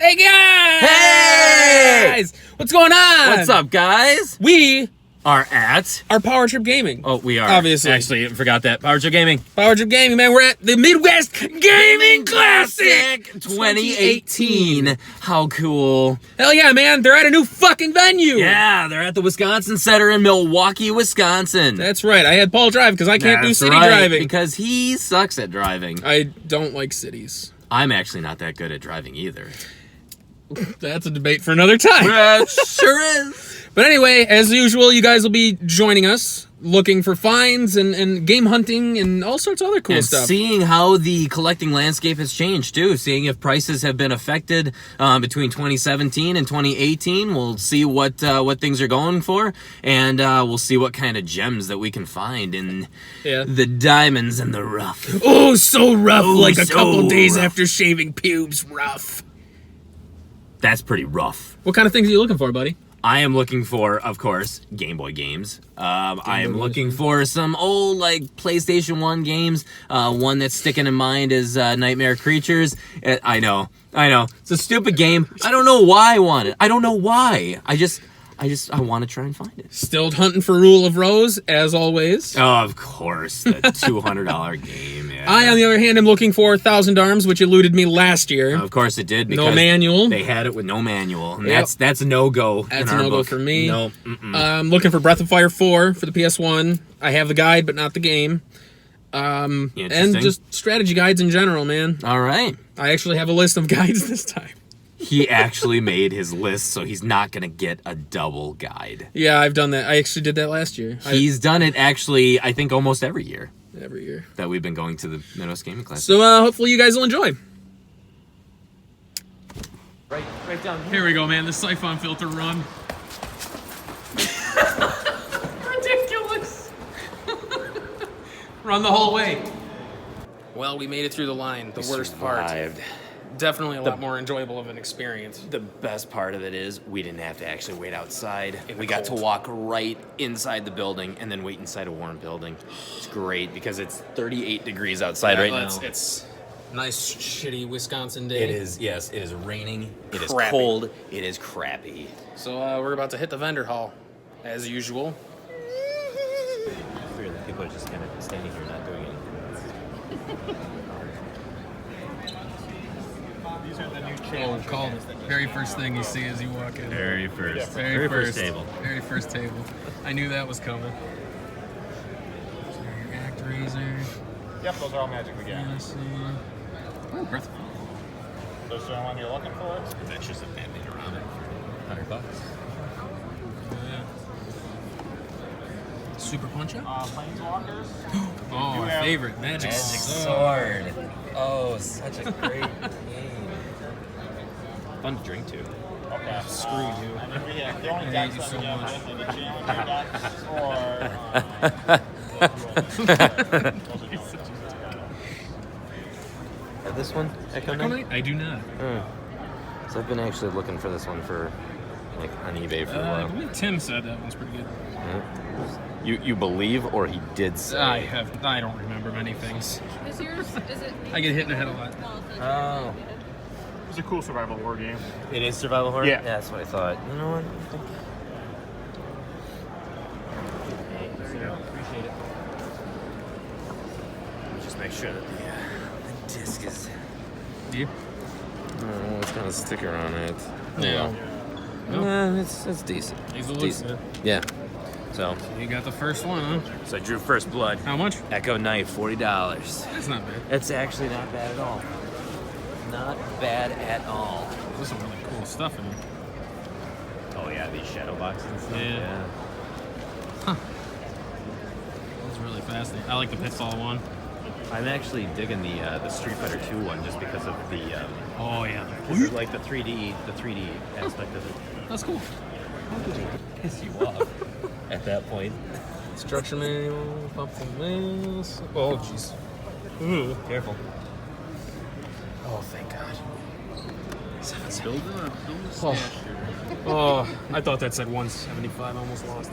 Hey guys! Hey! What's going on? What's up, guys? We Are at... are Power Trip Gaming. Oh, we are. Obviously. Actually, I forgot that. Power Trip Gaming. Power Trip Gaming, man. We're at the Midwest Gaming Classic 2018. How cool. Hell yeah, man. They're at a new fucking venue. Yeah, they're at the Wisconsin Center in Milwaukee, Wisconsin. That's right. I had Paul drive because I can't do That's city right, driving. because he sucks at driving. I don't like cities. I'm actually not that good at driving either. That's a debate for another time. It sure is. But anyway, as usual, you guys will be joining us, looking for finds and game hunting and all sorts of other cool And stuff. seeing how the collecting landscape has changed, too. Seeing if prices have been affected between 2017 and 2018. We'll see what things are going for. And we'll see what kind of gems that we can find in the diamonds and the rough. Oh, so rough, like a so couple days rough. after shaving pubes, rough. That's pretty rough. What kind of things are you looking for, buddy? I am looking for, of course, Game Boy games. I am looking for some old, like, PlayStation 1 games. One that's sticking in mind is Nightmare Creatures. I know. It's a stupid game. I don't know why I want it. I don't know why. I want to try and find it. Still hunting for Rule of Rose, as always. Oh, of course. The $200 game, yeah. I, on the other hand, am looking for 1,000 Arms, which eluded me last year. Of course it did. No manual. They had it with no manual. And Yep. that's a no-go in That's our a no-go book. for me. No. I'm looking for Breath of Fire 4 for the PS1. I have the guide, but not the game. And Interesting. just strategy guides in general, man. All right. I actually have a list of guides this time. He actually made his list, so he's not going to get a double guide. Yeah, I've done that. I actually did that last year. He's done it, actually, I think almost every year Every year. that we've been going to the Midwest Gaming Classic. So hopefully you guys will enjoy. Right down here. Here we go, man. The siphon filter run. Ridiculous. Run the whole way. Well, we made it through the line. The worst part. Definitely a lot more enjoyable of an experience. The best part of it is we didn't have to actually wait outside. We got to walk right inside the building and then wait inside a warm building. It's great because it's 38 degrees outside right now. It's nice, shitty Wisconsin day. It is, yes. It is raining. It is Crappy. cold. It is crappy. So we're about to hit the vendor hall, as usual. Weird that people are just kind of standing here not doing anything. Oh, called it. Very first thing you see as you walk in. Very first. Very first table. Very first table. I knew that was coming. So your act razor. Yep, those are all Magic the Gathering. Oh, Breath of Fire. Those are the one you're looking for? Adventures of Batman around it. $100. Super Punch Out? Planeswalkers. Oh, my have favorite. Magic Sword. Oh, such a great game. Fun to drink too. Okay. Screw you. I mean, we have the only I decks hate you that so we have much. with are the Challenger decks or... This one? Echo Knight? I do not. So I've been actually looking for this one for, like, on eBay for a I while. believe Tim said that one's pretty good. You believe, or he did say? I don't remember many things. Is yours, is it? I get hit in the head a lot. Oh. It's a cool survival war game. It is survival horror? Yeah. That's what I thought. You know what? Appreciate it. Just make sure that the disc is... You? Oh, it's got a sticker on it. Yeah. Yeah, it's decent. He's a Decent. loser. Yeah. So You got the first one, huh? I drew first blood. How much? Echo Knight, $40. That's not bad. It's actually not bad at all. Not bad at all. There's some really cool stuff in here. Oh yeah, these shadow boxes and stuff. Yeah. That's really fascinating. I like the Pitfall one. I'm actually digging the Street Fighter 2 one just because of the Oh yeah. like the 3D aspect of it. That's cool. Piss you off at that point. Structure manual, pumpkin wheels. Oh jeez. Ooh. Careful. Oh thank God. Oh, I thought that said 175. I almost lost.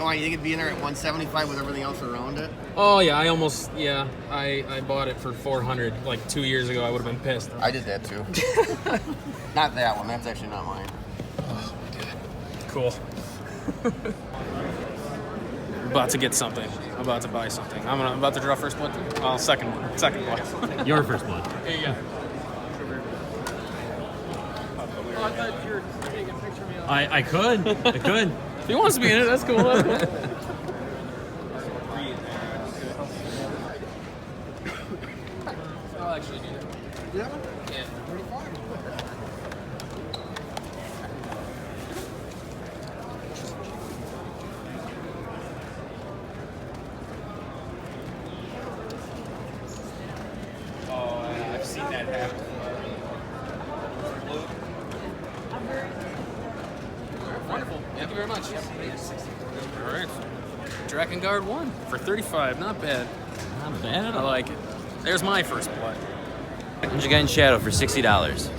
Oh, you think it'd be in there at 175 with everything else around it? Oh yeah, I bought it for 400 like 2 years ago. I would have been pissed. I did that too. Not that one. That's actually not mine. Oh my god. Cool. I'm about to get something. I'm about to buy something. I'm about to draw first blood. Well, second blood. Your first blood. Yeah. Oh, I thought you were taking a picture of me. I could. If he wants to be in it, that's cool. That's cool. I'll actually do that. Yeah. Yeah. Oh, I've seen that happen. Wonderful. Thank you very much. All right. Drakengard 1 for 35. Not bad. Not bad at I all. like it. There's my first blood. Ninja Gaiden Shadow for $60.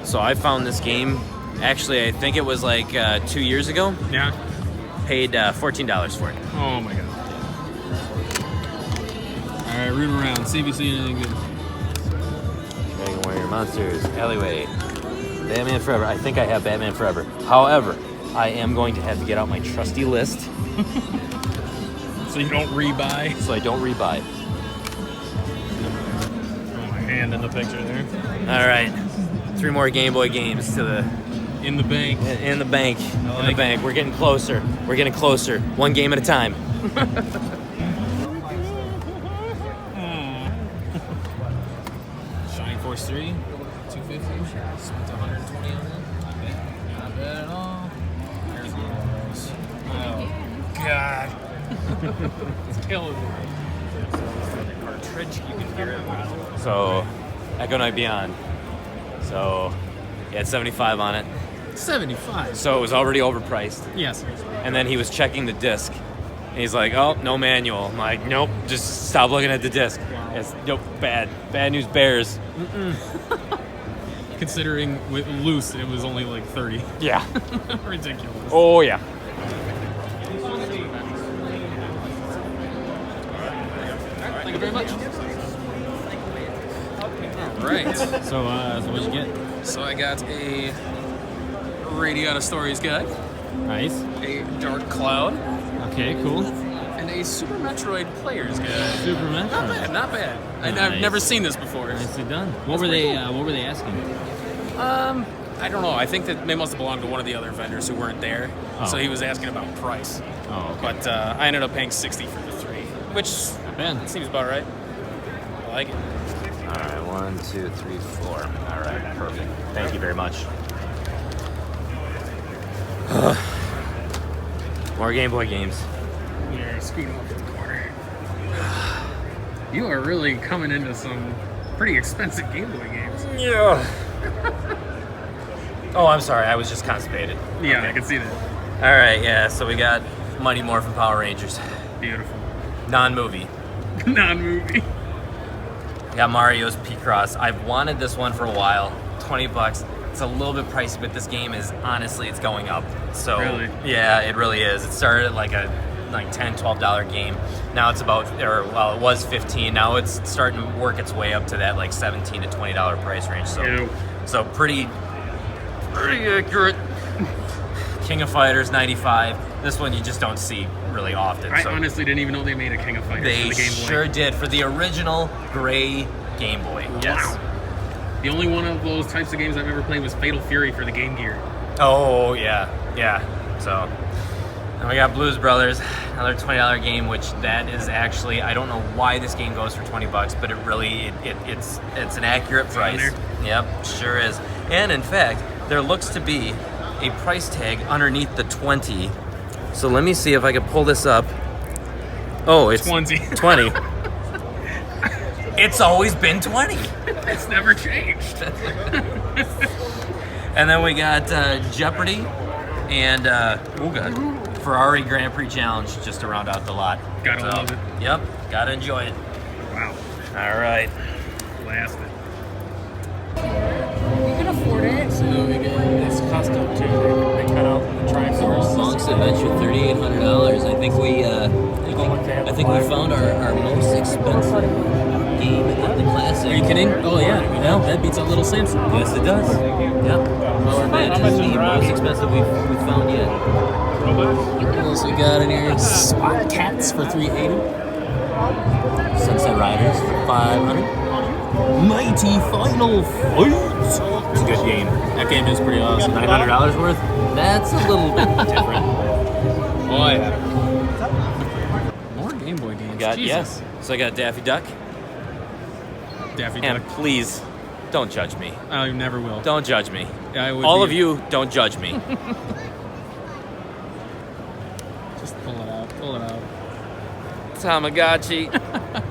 So I found this game. Actually, I think it was like 2 years ago. Yeah. Paid $14 for it. Oh my god. All right, root around. See if you see anything good. Dragon Warrior Monsters, Alleyway, Batman Forever. I think I have Batman Forever. However, I am going to have to get out my trusty list So you don't rebuy. so I don't rebuy. Oh, my hand in the picture there. All right, 3 more Game Boy games to the In the bank. in the bank. I In like the bank. We're getting closer. We're getting closer. 1 game at a time. Shining Force 3, 250. Spent 120 on that. Not bad. Not bad at all. There's one of those. Oh, God. It's killing me. Cartridge, you can hear it. So, Echo Knight Beyond. So, he had 75 on it. 75. So it was already overpriced. Yes. And then he was checking the disc. And he's like, oh, no manual. I'm like, nope, just stop looking at the disc. It's, nope, bad. Bad news bears. Considering with loose, it was only like 30. Yeah. Ridiculous. Oh, yeah. Thank you very much. All right. So what'd you get? So I got a Radiata Stories guide, Nice. a Dark Cloud, Okay, cool. and a Super Metroid Player's Guide. Super Not bad, not bad. I've Nice. never seen this before. Nicely done. What pretty were they asking? I don't know. I think that they must have belonged to one of the other vendors who weren't there. Oh. So he was asking about price. Oh, okay. But I ended up paying 60 for the 3, which Not bad. seems about right. I like it. All right, 1, 2, 3, 4. All right, perfect. Thank you very much. More Game Boy games. You're scooting up to the corner. You are really coming into some pretty expensive Game Boy games. Yeah. Oh, I'm sorry. I was just constipated. Yeah, Okay. I can see that. All right, yeah. So we got Mighty Morphin Power Rangers, Beautiful. non-movie. Non-movie. We got Mario's P-Cross. I've wanted this one for a while. $20. It's a little bit pricey, but this game is honestly, it's going up. So Really? yeah, it really is. It started at like a $10, $12 game. Now it's about, or well, it was 15. Now it's starting to work its way up to that like $17 to $20 price range. So Ew. so pretty accurate. King of Fighters 95. This one you just don't see really often. I so honestly didn't even know they made a King of Fighters they for the Game Boy. sure did for the original gray Game Boy. Yes. Wow. The only one of those types of games I've ever played was Fatal Fury for the Game Gear. Oh yeah. So, and we got Blues Brothers, another $20 game, which that is actually, I don't know why this game goes for $20, but it really it's an accurate price. there? Yep, sure is. And in fact, there looks to be a price tag underneath the 20. So let me see if I can pull this up. Oh, it's 20. 20. It's always been 20. It's never changed. And then we got Jeopardy and Ferrari Grand Prix Challenge just to round out the lot. Gotta love it. Yep, gotta enjoy it. Wow. All right. Blast it. You can afford it. So we get this custom too. They cut out the triforce. Adventure, $3,800. I think we found our most expensive game at the classic. Are you kidding? Oh yeah, No. that beats a Little Samson. Yes, it does. Yep. Power Match is the most expensive we've found yet. What else we got in here? Spot Cats for $380. Sunset Riders for $500. Mighty Final Fight. It's a good game. That game is pretty awesome. $900 worth. That's a little bit different. Boy. More Game Boy games. Jesus. So I got Daffy Duck. Daffy Duck. And please, don't judge me. I never will. Don't judge me. I would All be- of you, don't judge me. Just pull it out. Pull it out. Tamagotchi.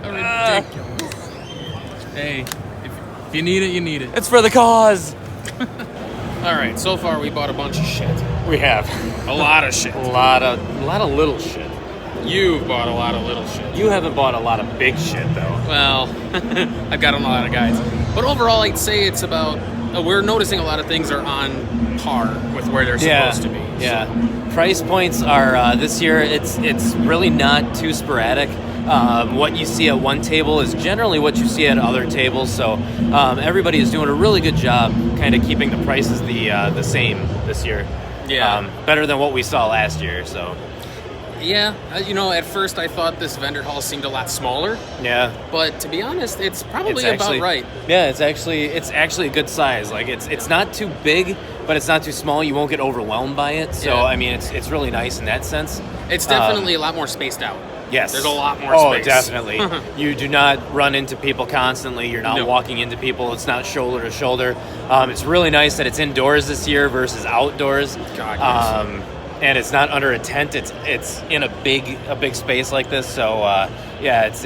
Ridiculous. Hey, if you need it, you need it. It's for the cause. All right. So far, we bought a bunch of shit. We have A lot of shit. a lot of little shit. You've bought a lot of little shit. You haven't bought a lot of big shit though. Well, I've got a lot of guides. But overall, I'd say it's about, we're noticing a lot of things are on par with where they're supposed to be. Yeah. Price points are this year. It's really not too sporadic. What you see at one table is generally what you see at other tables. So everybody is doing a really good job, kind of keeping the prices the same this year. Yeah. Better than what we saw last year. So Yeah, at first I thought this vendor hall seemed a lot smaller, yeah. but to be honest, it's probably It's actually, about right. Yeah, it's actually a good size. Like it's not too big, but it's not too small. You won't get overwhelmed by it. So Yeah. I mean, it's really nice in that sense. It's definitely a lot more spaced out. Yes, There's a lot more space. Oh, definitely. You do not run into people constantly. You're not No. walking into people. It's not shoulder to shoulder. It's really nice that it's indoors this year versus outdoors. God, yes. And it's not under a tent. It's in a big space like this. So yeah, it's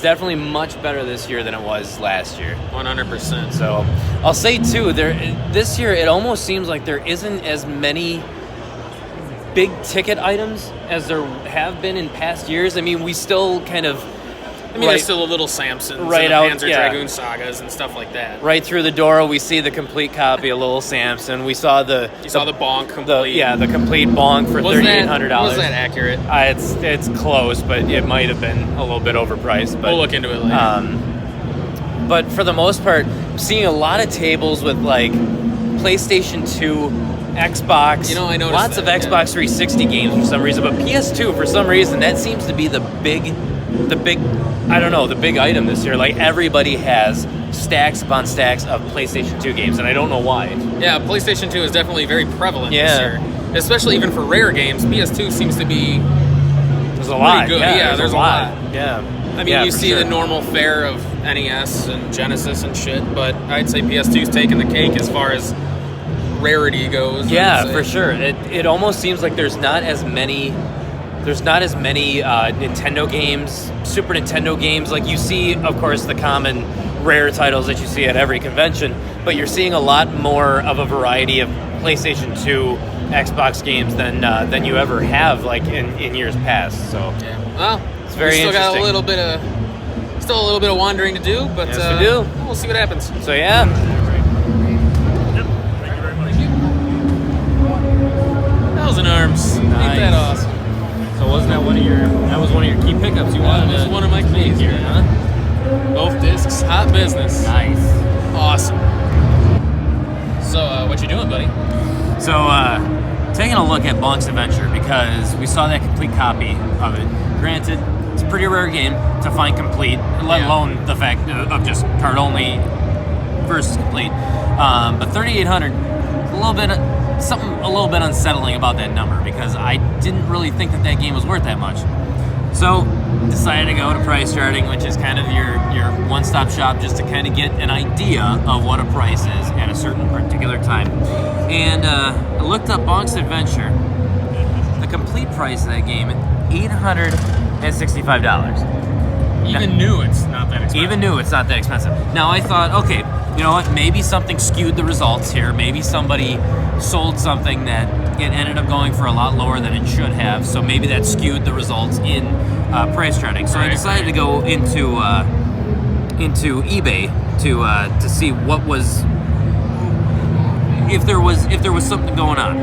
definitely much better this year than it was last year. 100%. So I'll say too, this year it almost seems like there isn't as many big ticket items as there have been in past years. I mean, we still kind of there's still a little Samsons Right and out, Panzer yeah. Dragoon sagas and stuff like that. right through the door. We see the complete copy of Little Samson. We saw the Bonk complete. the complete bonk for $3,800. Was that accurate? It's close, but it might have been a little bit overpriced. But We'll look into it later. But for the most part, I'm seeing a lot of tables with like PlayStation 2, Xbox. I noticed lots that, of Xbox 360 games for some reason, but PS2 for some reason that seems to be the big item this year. Like everybody has stacks upon stacks of PlayStation 2 games, and I don't know why. Yeah, PlayStation 2 is definitely very prevalent this Yeah. year. Especially even for rare games, PS2 seems to be There's a lot. good. Yeah, Yeah, there's a lot. Yeah. I mean, Yeah, you for see sure. the normal fare of NES and Genesis and shit, but I'd say PS2's taking the cake as far as rarity goes. Yeah, I'd say. for sure. It almost seems like there's not as many Nintendo games, Super Nintendo games. Like you see, of course, the common rare titles that you see at every convention, but you're seeing a lot more of a variety of PlayStation 2, Xbox games than you ever have like in years past. So Yeah. Well, It's very we still got a interesting. little bit of wandering to do, but Yes, we do. We'll see what happens. so yeah. Thousand Arms. Ain't Nice. that awesome? So wasn't that one of your key pickups you wanted? That was one of my keys here, huh? Both discs, hot business. Nice. Awesome. So, what you doing, buddy? So, taking a look at Bonk's Adventure because we saw that complete copy of it. Granted, it's a pretty rare game to find complete, let Yeah. alone the fact of just card only versus complete. But 3,800, a little bit unsettling about that number because I didn't really think that game was worth that much. So, decided to go to price charting, which is kind of your one-stop shop just to kind of get an idea of what a price is at a certain particular time. And I looked up Bonk's Adventure. The complete price of that game, $865. Even new, it's not that expensive. Even new, it's not that expensive. Now I thought, okay, you know what? Maybe something skewed the results here. Maybe somebody sold something that it ended up going for a lot lower than it should have. So maybe that skewed the results in price charting. So I decided to go into eBay to see what was if there was something going on.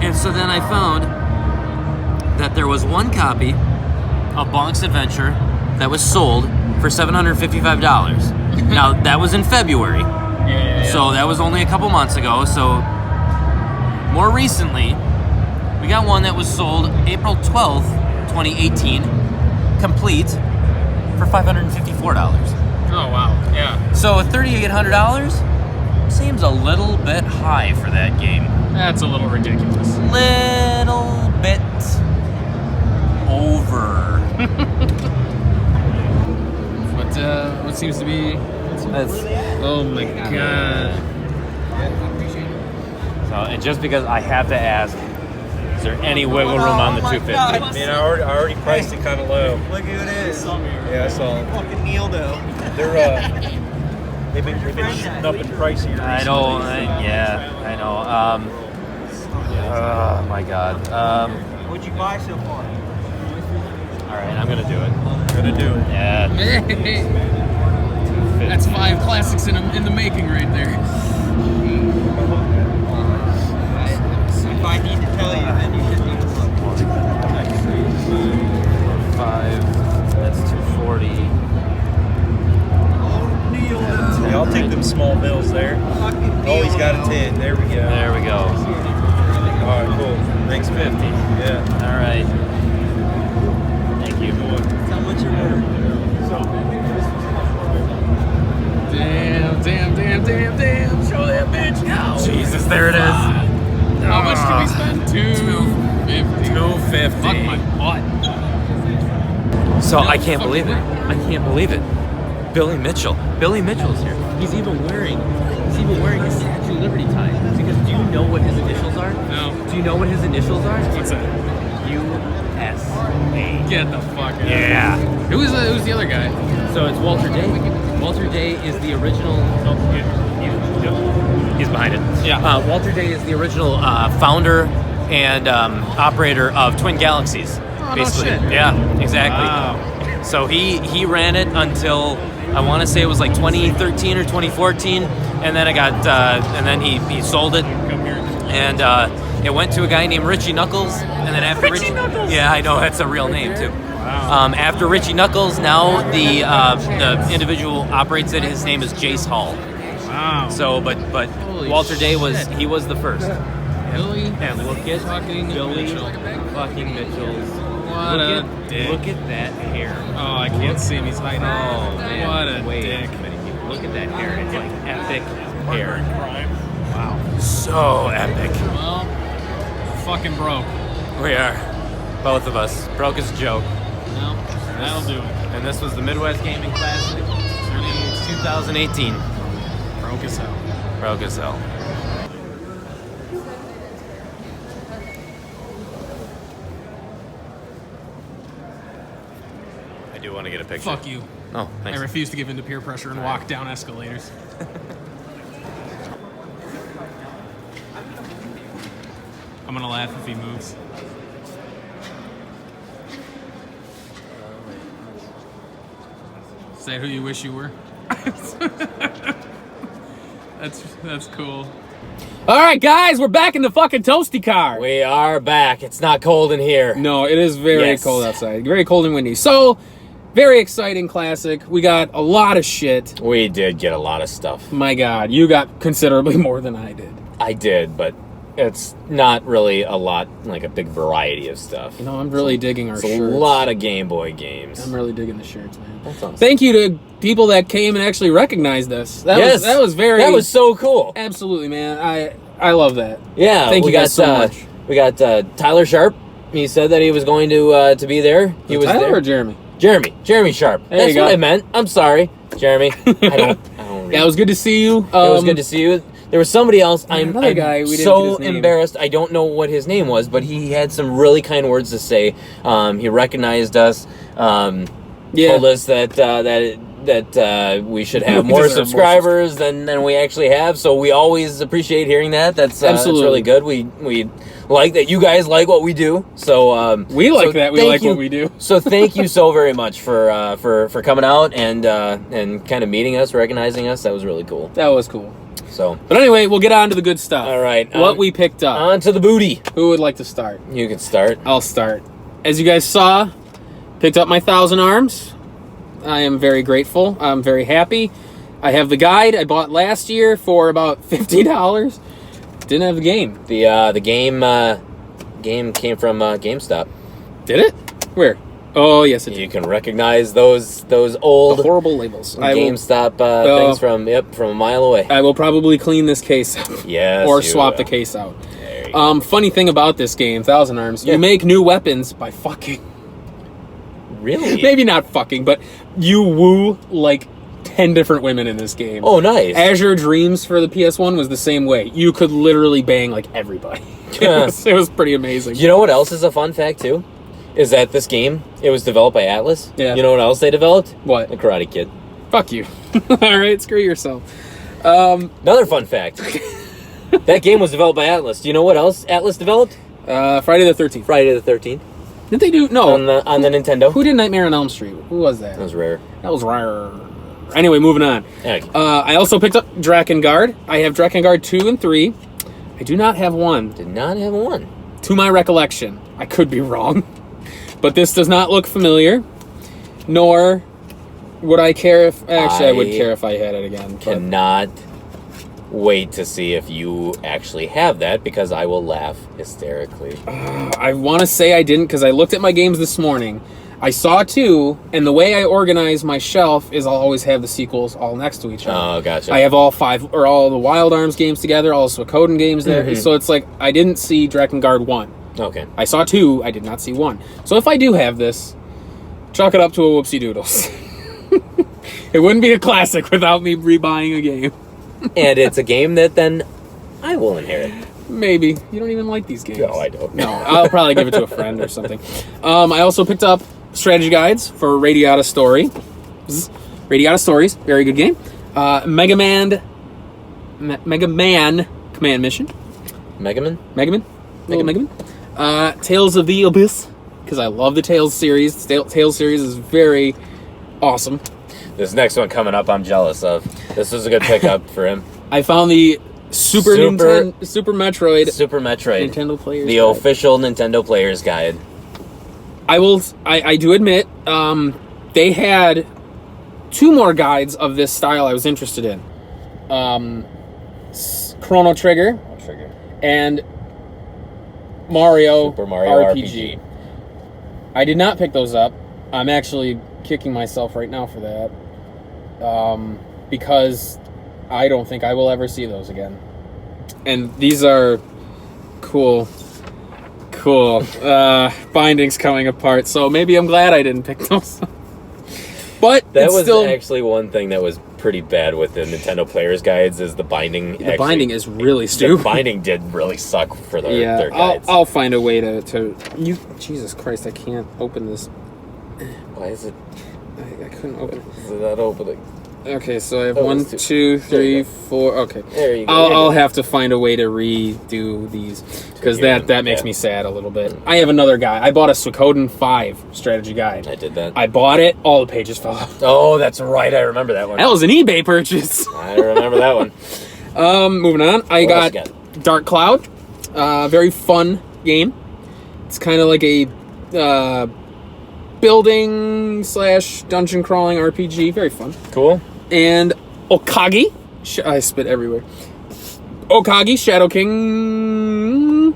And so then I found that there was one copy of Bonk's Adventure that was sold for $755. Now, that was in February. Yeah. So that was only a couple months ago. So more recently, we got one that was sold April 12th, 2018, complete for $554. Oh, wow. Yeah. So $3,800 seems a little bit high for that game. That's a little ridiculous. Little bit over. What seems to be... Oh, my God. So, and just because I have to ask, is there any wiggle room on the 250? I mean, I already priced it kind of low. Look who it is. Yeah, I saw them. Fucking Neil, though. They've been shooting up in price here. I know, I know. Oh my God. What'd you buy so far? All right, I'm gonna do it. Gonna do it. Yeah. That's 5 classics in the making right there. If I need to tell you, then you shouldn't even look. 5. That's 240. Yeah, I'll take them small bills there. Oh, he's got a 10. There we go. There we go. All right, cool. Thanks, 50. Yeah. All right. Thank you. How much you're worth? Damn. Show that bitch now. Jesus, there it is. How much did we spend? $250. 250. Fuck my butt. So No I can't fucking believe it. way. I can't believe it. Billy Mitchell. Billy Mitchell's here. He's even wearing his Statue of Liberty tie. Because do you know what his initials are? No. Do you know what his initials are? What's that? USA. Get the fuck out. Yeah. Who's the other guy? So it's Walter Day. Walter Day is the original. Oh, he's behind it. Yeah. Walter Day is the original founder and operator of Twin Galaxies. Oh, no basically. shit. Yeah, exactly. Wow. So he ran it until I want to say it was like 2013 or 2014, and then he sold it, and it went to a guy named Richie Knuckles, and then after Richie Knuckles? yeah, I know that's a real name too. Wow. After Richie Knuckles, now the individual operates it. His name is Jace Hall. Wow. So, but Holy Walter Day was shit. he was the first. Billy And look at fucking Billy Mitchell. fucking Mitchell's. What look a at, dick. Look at that hair. Oh, I can't see him. He's hiding. Oh man. What a Wait dick. minute. Look at that hair. It's like epic hair. Crime. Wow. So epic. Well, fucking broke. We are. Both of us. Broke as a joke. No, that'll do it. And this was the Midwest Gaming Classic 2018. Broke as hell. Broke as hell. I do want to get a picture. Fuck you. Oh, I thanks. refuse to give in to peer pressure and walk down escalators. I'm gonna laugh if he moves. Say who you wish you were. That's cool. All right, guys, we're back in the fucking toasty car. We are back. It's not cold in here. No, it is very Yes. cold outside. Very cold and windy. So, very exciting classic. We got a lot of shit. We did get a lot of stuff. My God, you got considerably more than I did. I did, but it's not really a lot, like a big variety of stuff. You know, I'm really digging our It's shirts. a lot of Game Boy games. I'm really digging the shirts, man. That's awesome. Thank you to people that came and actually recognized us. That was very. That was so cool. Absolutely, man. I love that. Yeah, Thank we you guys got, so much. We got Tyler Sharp. He said that he was going to be there. He was Tyler there. or Jeremy? Jeremy Sharp. There you That's go. what I meant. I'm sorry, Jeremy. I don't read. Yeah, it was good to see you. It was good to see you. There was somebody else. another guy, we didn't so get his name. embarrassed. I don't know what his name was, but he had some really kind words to say. He recognized us. Told us that we should have We more deserve more subscribers than we actually have. So we always appreciate hearing that. That's Absolutely. really good. We like that you guys like what we do. So We like that. We thank like you. what we do. So thank you so very much for coming out and kind of meeting us, recognizing us. That was really cool. That was cool. So, But anyway, we'll get on to the good stuff. all right. What we picked up. On to the booty. Who would like to start? You can start. I'll start. As you guys saw, picked up my 1,000 Arms. I am very grateful. I'm very happy. I have the guide I bought last year for about $50. Didn't have the game. The game came from GameStop. Did it? Where? Oh, yes, it did. You can recognize those old The horrible labels. GameStop things from a mile away. I will probably clean this case up. Yes, Or you swap will. the case out. There you go. Funny thing about this game, 1,000 Arms, Yeah. you make new weapons by fucking. Really? Maybe not fucking, but you woo like 10 different women in this game. Oh, nice. Azure Dreams for the PS1 was the same way. You could literally bang like everybody. It was pretty amazing. You know what else is a fun fact too? Is that this game, it was developed by Atlas. Yeah. You know what else they developed? What? The Karate Kid. Fuck you. All right, screw yourself. Another fun fact. That game was developed by Atlas. Do you know what else Atlas developed? Friday the 13th. Friday the 13th. Did they do? No. On the Nintendo. Who did Nightmare on Elm Street? Who was that? That was rare. That was rare. Anyway, moving on. Okay. I also picked up Drakengard. I have Drakengard 2 and 3. I do not have 1. Did not have one. To my recollection. I could be wrong. But this does not look familiar. Nor would I care if... Actually, I would care if I had it again. But Cannot wait to see if you actually have that because I will laugh hysterically. I want to say I didn't because I looked at my games this morning. I saw 2, and the way I organize my shelf is I'll always have the sequels all next to each other. Oh, gotcha. I have all the Wild Arms games together, all the Suikoden games there. Mm-hmm. So it's like I didn't see Drakengard 1. Okay. I saw 2, I did not see 1. So if I do have this, chalk it up to a whoopsie doodles. It wouldn't be a classic without me rebuying a game. And it's a game that then I will inherit. Maybe. You don't even like these games. No, I don't. No, I'll probably give it to a friend or something. I also picked up strategy guides for Radiata Story. Radiata Stories, very good game. Mega Man Command Mission. Mega Man? Little Mega Man. Tales of the Abyss, because I love the Tales series. The Tales series is very awesome. This next one coming up, I'm jealous of. This was a good pickup for him. I found the Super Metroid Super Metroid. Nintendo Players The Guide. official Nintendo Players Guide. I do admit, they had 2 more guides of this style I was interested in. Chrono Trigger and Super Mario Mario RPG. I did not pick those up. I'm actually kicking myself right now for that. Because I don't think I will ever see those again. And these are cool bindings coming apart, so maybe I'm glad I didn't pick those up. But That it's was still, actually one thing that was pretty bad with the Nintendo Players Guides is the binding. the binding is really stupid. The binding did really suck for their guides. I'll find a way to you. Jesus Christ, I can't open this. Why is it? I couldn't open it. Is it not opening? Okay, so I have Oh, 1, it's 2, There you 3, go. 4. Okay, There you go. I'll have to find a way to redo these because Yeah, that makes yeah. me sad a little bit. I have another guy. I bought a Suikoden 5 strategy guide. I did that. I bought it. All the pages fell out. Oh, that's right. I remember that one. That was an eBay purchase. I remember that one. Moving on. I What else got you Dark Cloud. Very fun game. It's kind of like a building / dungeon crawling RPG. Very fun. Cool. And Okagi. I spit everywhere. Okagi, Shadow King.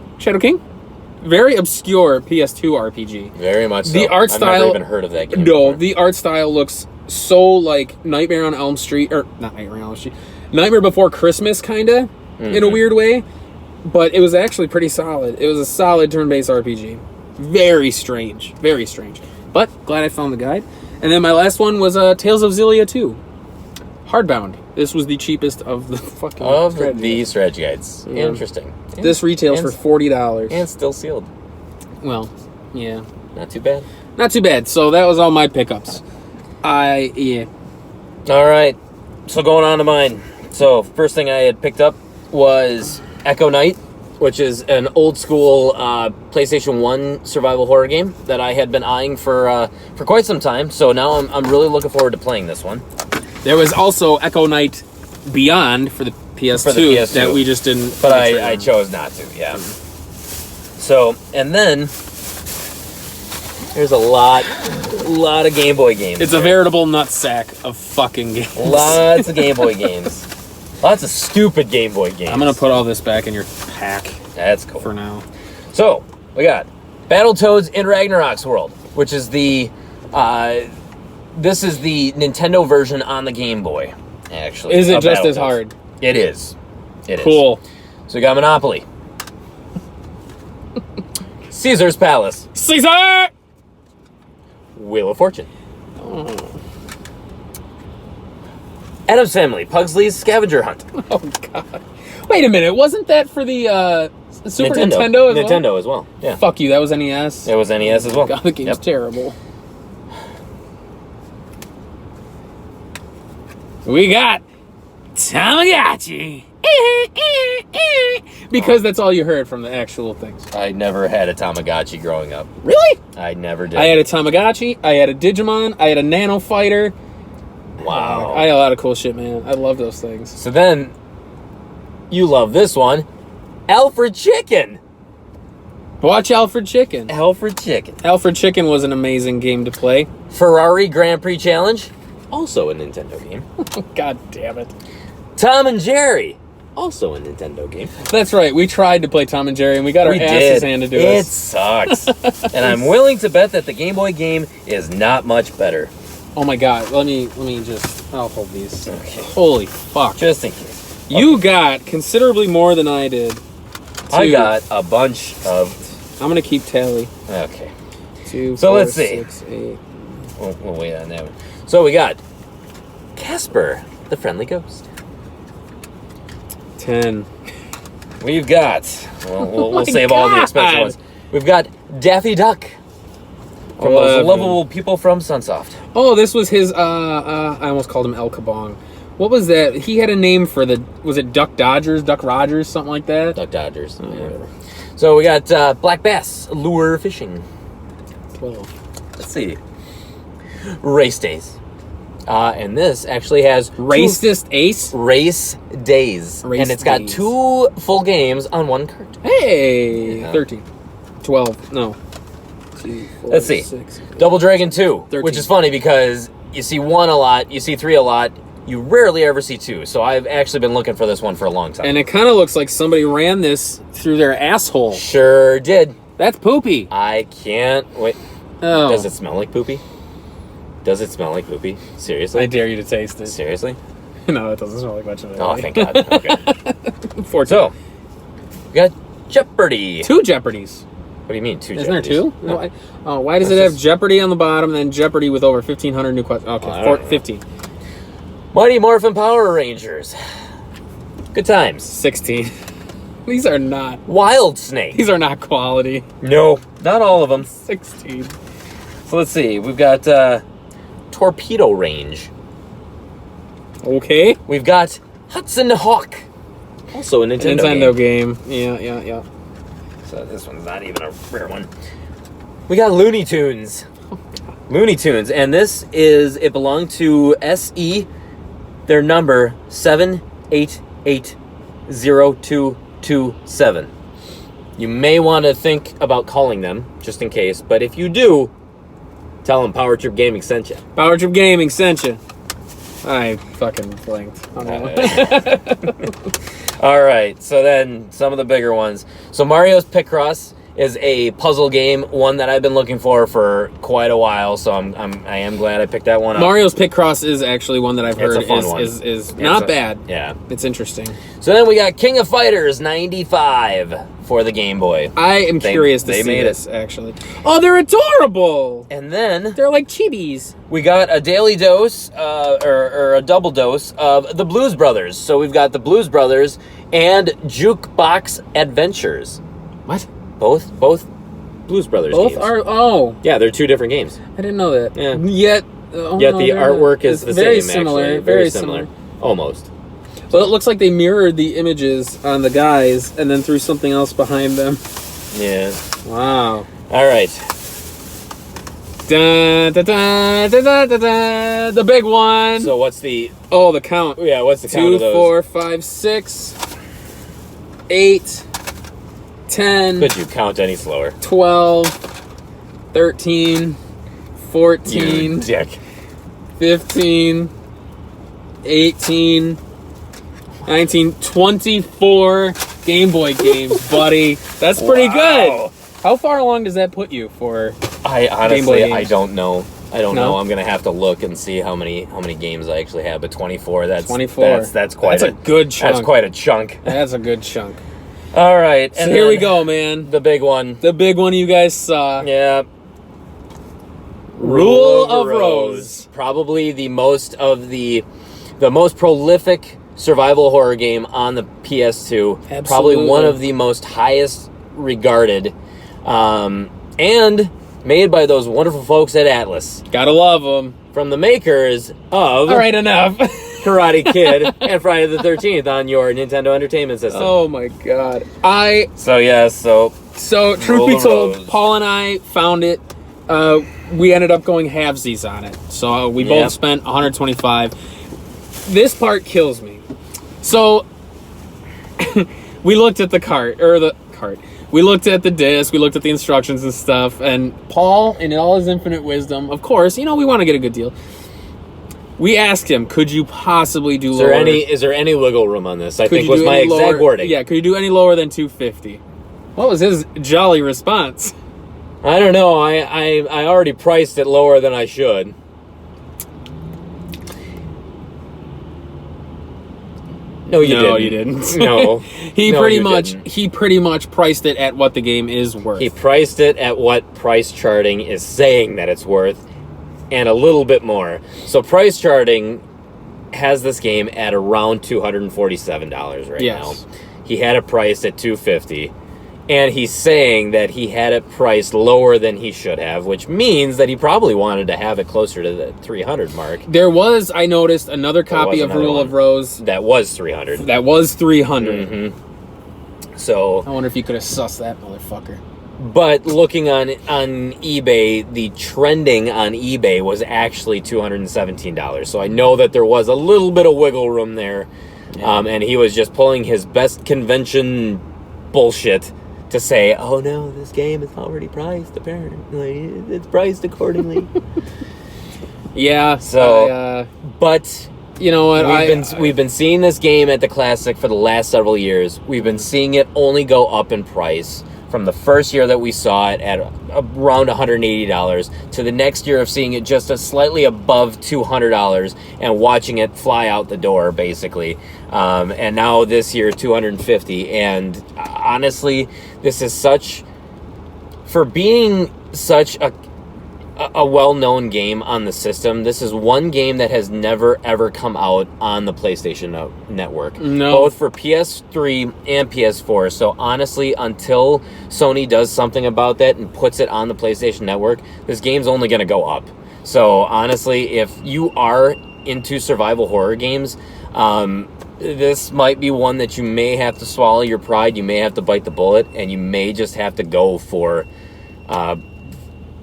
Very obscure PS2 RPG. Very much so. The art I've style. never even heard of that game. No, before. the art style looks so like Nightmare on Elm Street, or not Nightmare on Elm Street, Nightmare Before Christmas, kinda, in a weird way. But it was actually pretty solid. It was a solid turn-based RPG. Very strange, very strange. But glad I found the guide. And then my last one was Tales of Xillia 2. Hardbound. This was the cheapest of the fucking strategy these strategy guides. Yeah. Interesting. This retails for $40. And still sealed. Well, yeah. Not too bad. Not too bad. So that was all my pickups. Yeah. All right. So going on to mine. So first thing I had picked up was Echo Knight, which is an old school PlayStation 1 survival horror game that I had been eyeing for quite some time. So now I'm really looking forward to playing this one. There was also Echo Knight Beyond for the PS2, For the PS2. that we just didn't. But penetrate I on. chose not to, yeah. So, and then there's a lot of Game Boy games. It's a there. veritable nutsack of fucking games. Lots of Game Boy games. Lots of stupid Game Boy games. I'm gonna put all this back in your pack That's cool. for now. So, we got Battletoads in Ragnarok's World, which is the, this is the Nintendo version on the Game Boy, actually. Is it of just as Battletoads. hard? It is. It is. Cool. So we got Monopoly. Caesar's Palace. Caesar! Wheel of Fortune. Addams Family, Pugsley's Scavenger Hunt. Oh, God. Wait a minute. Wasn't that for the Super Nintendo as well? Nintendo as well, yeah. Fuck you. That was NES. It was NES as well. God, the game's Yep. terrible. We got Tamagotchi. Because that's all you heard from the actual things. I never had a Tamagotchi growing up. Really? I never did. I had a Tamagotchi. I had a Digimon. I had a Nano Fighter. Wow. I had a lot of cool shit, man. I love those things. So then, you love this one. Alfred Chicken. Watch Alfred Chicken. Alfred Chicken. Alfred Chicken was an amazing game to play. Ferrari Grand Prix Challenge. Also a Nintendo game. God damn it. Tom and Jerry. Also a Nintendo game. That's right. We tried to play Tom and Jerry, and we got our asses handed to It us. sucks. And I'm willing to bet that the Game Boy game is not much better. Oh my God. Let me just. I'll hold these. Okay. Holy fuck. Just in case. You got considerably more than I did. I Two. got a bunch of... I'm gonna keep tally. Okay. 2, So 4, let's see. 6, 8. We'll wait on that one. So we got Casper, the Friendly Ghost. 10. We've got... We'll my save all the expensive God. ones. We've got Daffy Duck. From those 11. lovable people from Sunsoft. Oh, this was his. I almost called him El Kabong. What was that? He had a name for the. Was it Duck Dodgers, Duck Rogers, something like that? Duck Dodgers. Oh, Yeah. whatever. So we got Black Bass, Lure Fishing. 12. Let's see. Race Days. And this actually has Racist Ace. Race Days. Race and it's got Days. 2 full games on 1 cart. Hey, Yeah. 13. 12. No. 2, 4, Let's see. 6, 8. Double Dragon 2, 13. which is funny because you see 1 a lot, you see 3 a lot, you rarely ever see 2. So I've actually been looking for this one for a long time. And it kind of looks like somebody ran this through their asshole. Sure did. That's poopy. I can't wait. Oh. Does it smell like poopy? Does it smell like poopy? Seriously? I dare you to taste it. Seriously? No, it doesn't smell like much of it. Oh, thank God. Okay. 14. So, we got Jeopardy. 2 Jeopardies. What do you mean, 2 Isn't there Jeopardies? 2? No. Why does it That's have Jeopardy on the bottom and then Jeopardy with over 1,500 new questions? Okay, Oh, I don't know. 15. Mighty Morphin Power Rangers. Good times. 16. These are not. Wild Snake. These are not quality. No, not all of them. 16. So let's see. We've got Torpedo Range. Okay. We've got Hudson Hawk. Also a Nintendo game. game. Yeah. So this one's not even a rare one. We got Looney Tunes. Looney Tunes. And this is, it belonged to SE. Their number 7880227. You may want to think about calling them, just in case. But if you do, tell them Power Trip Gaming sent you. Power Trip Gaming sent you. I fucking blinked. Oh, no. All right, so then some of the bigger ones. So Mario's Picross is a puzzle game, one that I've been looking for quite a while. So I am glad I picked that one up. Mario's Picross is actually one that I've It's heard a fun one. is not bad. Yeah. It's interesting. So then we got King of Fighters 95 for the Game Boy. I am curious to they see made this, actually. Oh, they're adorable! And then They're like chibis. we got a daily dose, or a double dose of the Blues Brothers. So we've got the Blues Brothers and Jukebox Adventures. What? Both Blues Brothers Both games. are... Oh, Yeah, they're 2 different games. I didn't know that. Yeah. Yet... oh, Yet no, the they're artwork is it's the very same, similar, actually. Very similar. Almost. But it looks like they mirrored the images on the guys and then threw something else behind them. Yeah. Wow. All right. Dun, dun, dun, dun, dun, dun, dun. The big one. So what's the... Oh, the count. Yeah, what's the count 2, of those? 4, 5, 6, 8, 10, Could you count any slower? 12, 13, 14, You dick. 15, 18, 19, 24 Game Boy games, buddy. That's pretty good. How far along does that put you for? I Game Boy honestly, games? I don't know. I don't No? know. I'm gonna have to look and see how many games I actually have. But 24. That's 24. That's quite That's a good chunk. That's quite a chunk. That's a good chunk. All right. So And here we then go, man. The big one. The big one you guys saw. Yeah. Rule of Rose. Probably the most prolific survival horror game on the PS2. Absolutely. Probably one of the most highest regarded, and made by those wonderful folks at Atlas, Gotta love them. from the makers of All right, enough. Karate Kid and Friday the 13th on your Nintendo Entertainment System. Oh my god. So truth Rule be of told, Rose. Paul and I found it. We ended up going halvesies on it. So we both Yep. spent 125. This part kills me. So we looked at the cart. We looked at the disc, we looked at the instructions and stuff, and Paul, in all his infinite wisdom, of course, we want to get a good deal. We asked him, could you possibly do lower? Is there any wiggle room on this? I Could think you was do my any exact lower- wording. Yeah, could you do any lower than 250? What was his jolly response? I don't know. I already priced it lower than I should. No, you didn't. No. He No, pretty you much didn't. he pretty much priced it at what the game is worth. He priced it at what price charting is saying that it's worth, and a little bit more. So price charting has this game at around $247 right Yes. now. He had it priced at $250, and he's saying that he had it priced lower than he should have, which means that he probably wanted to have it closer to the 300 mark. There was, I noticed, another copy of another Rule one. of Rose That was 300. that was 300. Mm-hmm. So, I wonder if you could have sussed that motherfucker. but looking on eBay, the trending on eBay was actually $217. So I know that there was a little bit of wiggle room there, and he was just pulling his best convention bullshit to say, "Oh no, this game is already priced. Apparently, it's priced accordingly." Yeah. So, but you know what? we've been seeing this game at the Classic for the last several years. We've been seeing it only go up in price from the first year that we saw it at around $180 to the next year of seeing it just slightly above $200 and watching it fly out the door, basically. And now this year, $250. And honestly, this is for being such a well-known game on the system, this is one game that has never ever come out on the PlayStation Network. No. Both for PS3 and PS4. So honestly, until Sony does something about that and puts it on the PlayStation Network, this game's only going to go up. So honestly, if you are into survival horror games, this might be one that you may have to swallow your pride, you may have to bite the bullet, and you may just have to go for...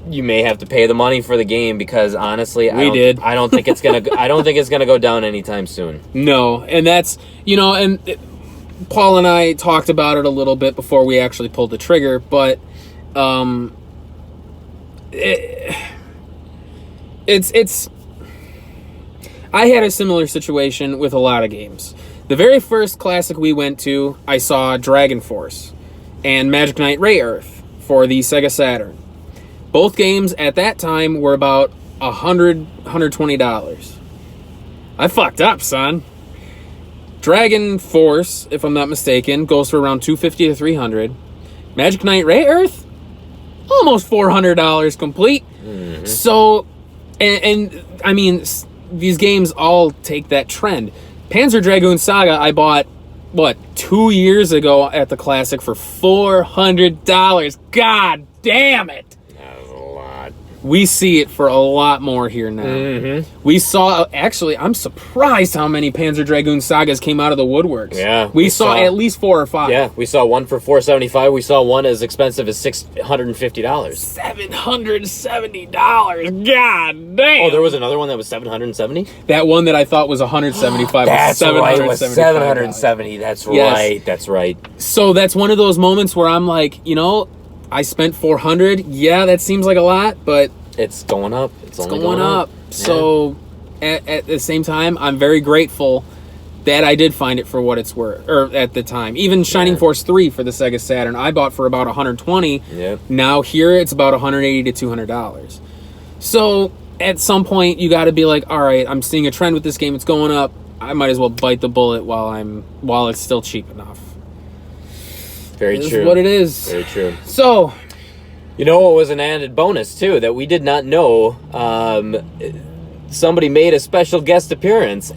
you may have to pay the money for the game, because honestly, I don't think it's gonna go down anytime soon. No, and that's, and Paul and I talked about it a little bit before we actually pulled the trigger, but it's I had a similar situation with a lot of games. The very first Classic we went to, I saw Dragon Force and Magic Knight Ray Earth for the Sega Saturn. Both games at that time were about $120. I fucked up, son. Dragon Force, if I'm not mistaken, goes for around $250 to $300. Magic Knight Ray Earth, almost $400 complete. Mm-hmm. So, and I mean, these games all take that trend. Panzer Dragoon Saga, I bought 2 years ago at the Classic for $400. God damn it! That was a lot. we see it for a lot more here now. Mm-hmm. We saw, actually, I'm surprised how many Panzer Dragoon sagas came out of the woodworks. Yeah, we saw at least 4 or 5. Yeah, we saw one for $475. We saw one as expensive as $650. $770. God damn. Oh, there was another one that was $770. That one that I thought was $175. That's right. It was $775. $770. That's Yes. right. That's right. So that's one of those moments where I'm like, you know, I spent $400. Yeah, that seems like a lot, but It's going up. It's only going up. Yeah. So at the same time, I'm very grateful that I did find it for what it's worth, or at the time. Even Shining Force 3 for the Sega Saturn, I bought for about $120. Yep. Now here it's about $180 to $200. So at some point you got to be like, all right, I'm seeing a trend with this game. It's going up. I might as well bite the bullet while it's still cheap enough. Very This true. is what it is. Very true. So You know what was an added bonus, too, that we did not know? Somebody made a special guest appearance at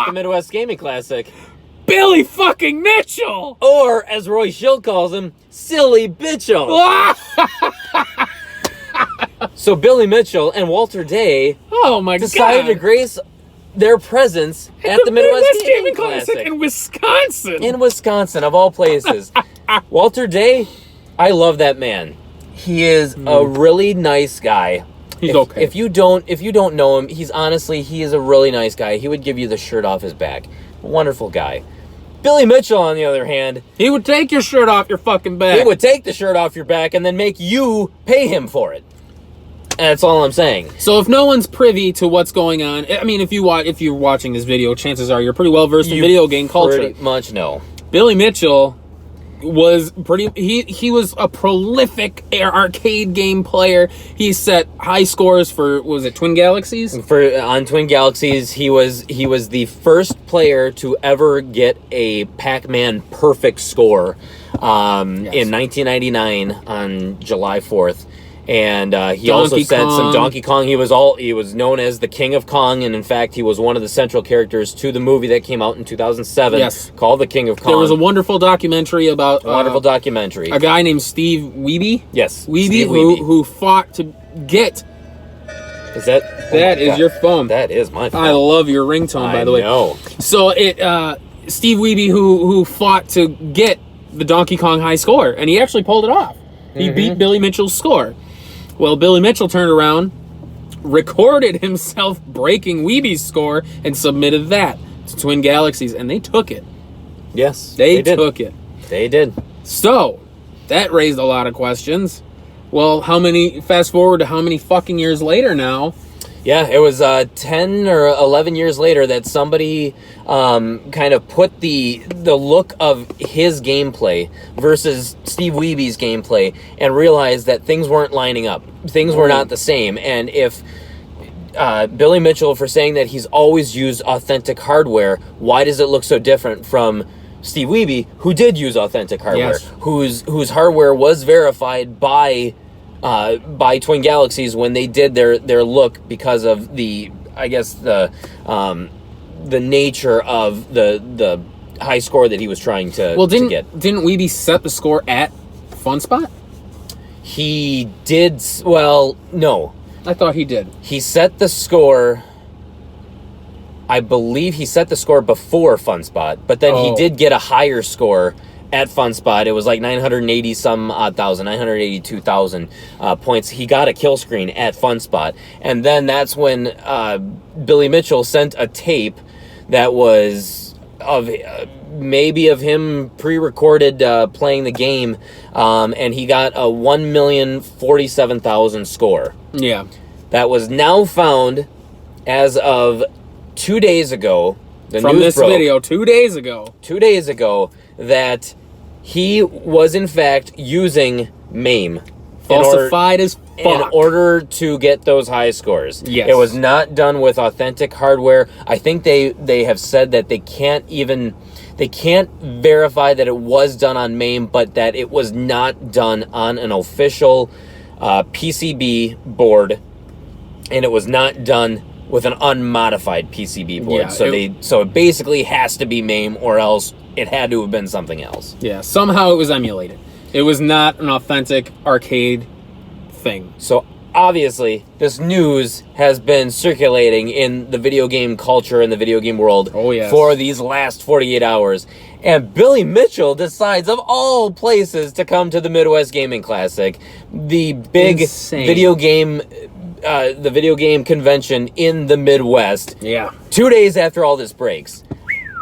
the Midwest Gaming Classic. Billy fucking Mitchell. Or, as Roy Schill calls him, Silly Bitchel. So Billy Mitchell and Walter Day Oh my decided god. to grace their presence at the Midwest Gaming Classic in Wisconsin. in Wisconsin, of all places. Walter Day, I love that man. He is a really nice guy. He's if, okay. If you don't know him, he is a really nice guy. He would give you the shirt off his back. Wonderful guy. Billy Mitchell, on the other hand, He would take your shirt off your fucking back. he would take the shirt off your back and then make you pay him for it. And that's all I'm saying. So if no one's privy to what's going on, I mean, if you're watching this video, chances are you're pretty well versed in video game culture. Pretty much no. Billy Mitchell was he was a prolific arcade game player. He set high scores for, what was it, Twin Galaxies? On Twin Galaxies, he was the first player to ever get a Pac-Man perfect score in 1999 on July 4th. And he also set some Donkey Kong. He was known as the King of Kong, and in fact, he was one of the central characters to the movie that came out in 2007 Yes. called The King of Kong. There was a wonderful documentary about documentary. a guy named Steve Wiebe. Yes, Wiebe, Steve Wiebe. who fought to get. Is that? Oh That my is God. your phone. That is my phone. I love your ringtone, by the way. know. So Steve Wiebe, who fought to get the Donkey Kong high score, and he actually pulled it off. He beat Billy Mitchell's score. Well, Billy Mitchell turned around, recorded himself breaking Wiebe's score, and submitted that to Twin Galaxies, and they took it. Yes, They did. took it. They did. So, that raised a lot of questions. Well, fast forward to how many fucking years later now? Yeah, it was 10 or 11 years later that somebody kind of put the look of his gameplay versus Steve Wiebe's gameplay and realized that things weren't lining up. Things were not the same. And if Billy Mitchell, for saying that he's always used authentic hardware, why does it look so different from Steve Wiebe, who did use authentic hardware, Yes. whose hardware was verified by Twin Galaxies when they did their look because of the nature of the high score that he was trying to get. Didn't Wiebe set the score at FunSpot? He did. Well, no, I thought he did. he set the score. I believe he set the score before FunSpot, but then he did get a higher score at FunSpot. It was like 982,000 points. He got a kill screen at FunSpot. And then that's when Billy Mitchell sent a tape that was of maybe of him pre-recorded playing the game, and he got a 1,047,000 score. Yeah. That was now found as of 2 days ago. The From news this broke. video 2 days ago. 2 days ago that he was in fact using MAME Falsified as in fuck. order to get those high scores. Yes. It was not done with authentic hardware. I think they have said that they can't verify that it was done on MAME, but that it was not done on an official PCB board, and it was not done with an unmodified PCB board. Yeah, so it basically has to be MAME, or else it had to have been something else. Yeah, somehow it was emulated. It was not an authentic arcade thing. So obviously, this news has been circulating in the video game culture and the video game world for these last 48 hours. And Billy Mitchell decides, of all places, to come to the Midwest Gaming Classic, the big video game convention in the Midwest. Yeah. 2 days after all this breaks.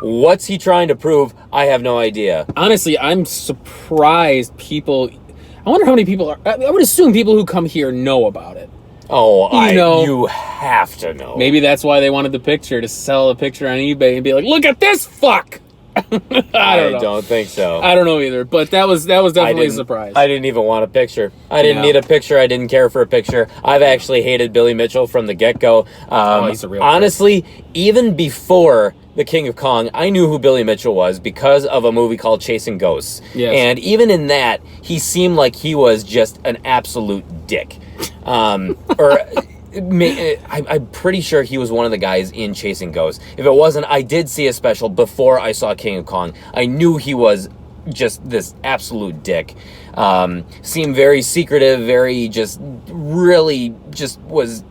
What's he trying to prove? I have no idea. Honestly, I'm surprised people... I wonder how many people are... I would assume people who come here know about it. Oh, you have to know. Maybe that's why they wanted the picture, to sell a picture on eBay and be like, look at this fuck! I don't think so. I don't know either, but that was definitely a surprise. I didn't even want a picture. I didn't need a picture. I didn't care for a picture. I've actually hated Billy Mitchell from the get-go. He's a real honestly, even before the King of Kong, I knew who Billy Mitchell was because of a movie called Chasing Ghosts. Yes. And even in that, he seemed like he was just an absolute dick. I'm pretty sure he was one of the guys in Chasing Ghosts. If it wasn't, I did see a special before I saw King of Kong. I knew he was just this absolute dick. Seemed very secretive, very really was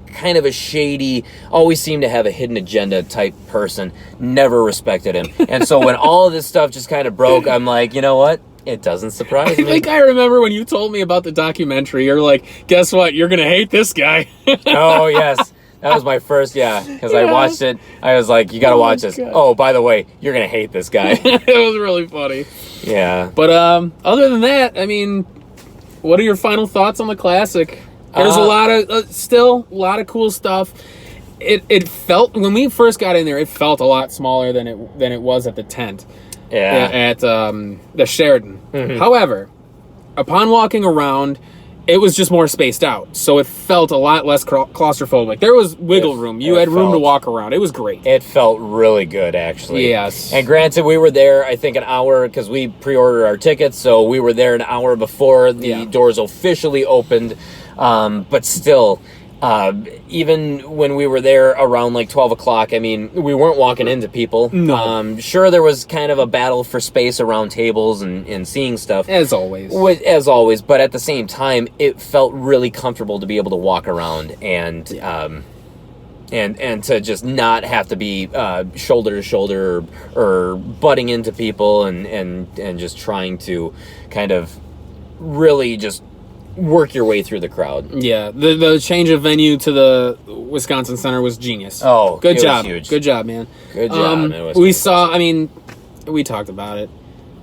kind of a shady, always seemed to have a hidden agenda type person. Never respected him. And so when all of this stuff just kind of broke, I'm like, you know what? It doesn't surprise me. I think I remember when you told me about the documentary, you're like, guess what? You're going to hate this guy. Oh, yes. That was my first, because I watched it. I was like, you got to watch this. God. Oh, by the way, you're going to hate this guy. It was really funny. Yeah. But other than that, I mean, what are your final thoughts on the Classic? There's a lot of cool stuff. It felt, when we first got in there, it felt a lot smaller than it was at the tent. Yeah. At the Sheraton. Mm-hmm. However, upon walking around, it was just more spaced out. So it felt a lot less claustrophobic. There was wiggle room. You had room to walk around. It was great. It felt really good, actually. Yes. And granted, we were there, I think, an hour, because we pre-ordered our tickets, so we were there an hour before the doors officially opened. But still, even when we were there around like 12 o'clock, I mean, we weren't walking into people. No. Sure, there was kind of a battle for space around tables and seeing stuff. As always. As always, but at the same time, it felt really comfortable to be able to walk around and to just not have to be shoulder to shoulder or butting into people and just trying to kind of really just work your way through the crowd. Yeah, the change of venue to the Wisconsin Center was genius. Oh, good job. Was huge. Good job, man. Good job. We talked about it.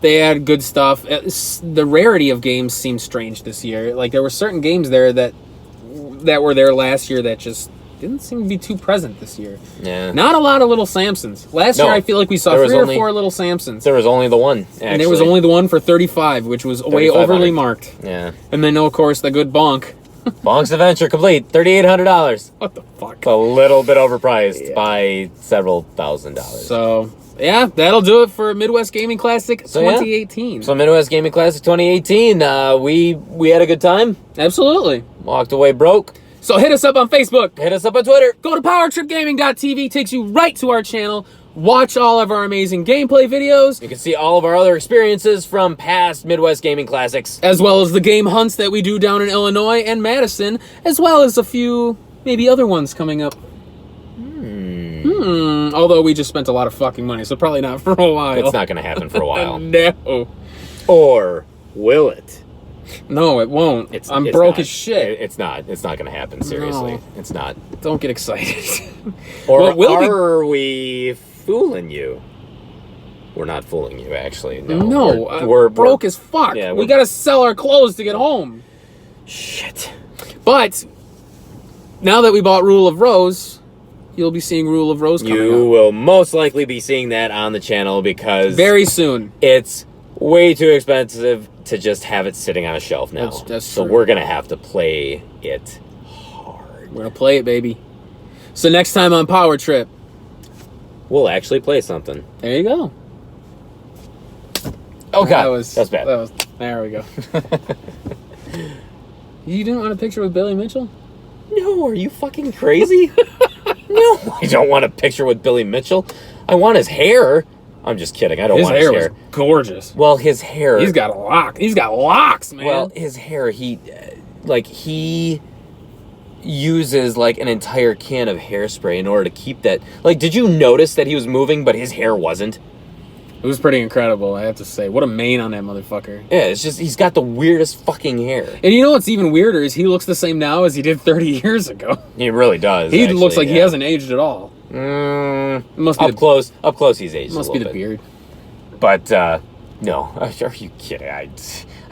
They had good stuff. The rarity of games seemed strange this year. Like, there were certain games there that were there last year that just didn't seem to be too present this year. Yeah. Not a lot of Little Samsons. Last year, I feel like we saw 3 or 4 Little Samsons. There was only the one, actually. And there was only the one for $35, which was way overly marked. Yeah. And then, of course, the good Bonk. Bonk's Adventure complete, $3,800. What the fuck? It's a little bit overpriced by several $1,000s. So, yeah, that'll do it for Midwest Gaming Classic 2018. So Midwest Gaming Classic 2018, we had a good time. Absolutely. Walked away broke. So hit us up on Facebook. Hit us up on Twitter. Go to powertripgaming.tv. Takes you right to our channel. Watch all of our amazing gameplay videos. You can see all of our other experiences from past Midwest Gaming Classics. As well as the game hunts that we do down in Illinois and Madison. As well as a few, maybe other ones coming up. Although we just spent a lot of fucking money, so probably not for a while. It's not going to happen for a while. No. Or will it? No, it won't. I'm broke as shit. It's not. It's not going to happen, seriously. No. It's not. Don't get excited. Or are we fooling you? We're not fooling you, actually. No. We're broke as fuck. Yeah, we got to sell our clothes to get home. Shit. But now that we bought Rule of Rose, you'll be seeing Rule of Rose coming You will most likely be seeing that on the channel because... very soon. It's way too expensive to just have it sitting on a shelf now. That's so true. We're going to have to play it hard. We're going to play it, baby. So next time on Power Trip, we'll actually play something. there you go. Oh, God. That's bad. There we go. You didn't want a picture with Billy Mitchell? No, are you fucking crazy? No, I don't want a picture with Billy Mitchell. I want his hair. I'm just kidding. I don't want his hair. His hair was gorgeous. Well, his hair... He's got a lock. He's got locks, man. Well, his hair, he uses like an entire can of hairspray in order to keep that. Like, did you notice that he was moving, but his hair wasn't? It was pretty incredible, I have to say. What a mane on that motherfucker. Yeah, it's just he's got the weirdest fucking hair. And you know what's even weirder is he looks the same now as he did 30 years ago. He really does. He actually, looks like he yeah. hasn't aged at all. It must be up close. Up close, he's aged. Must a be little the bit. beard. But no, are you kidding? I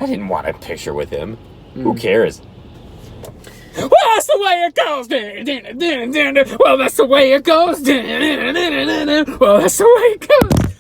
didn't want a picture with him. Who cares? Well, that's the way it goes. Well, that's the way it goes. Well, that's the way it goes.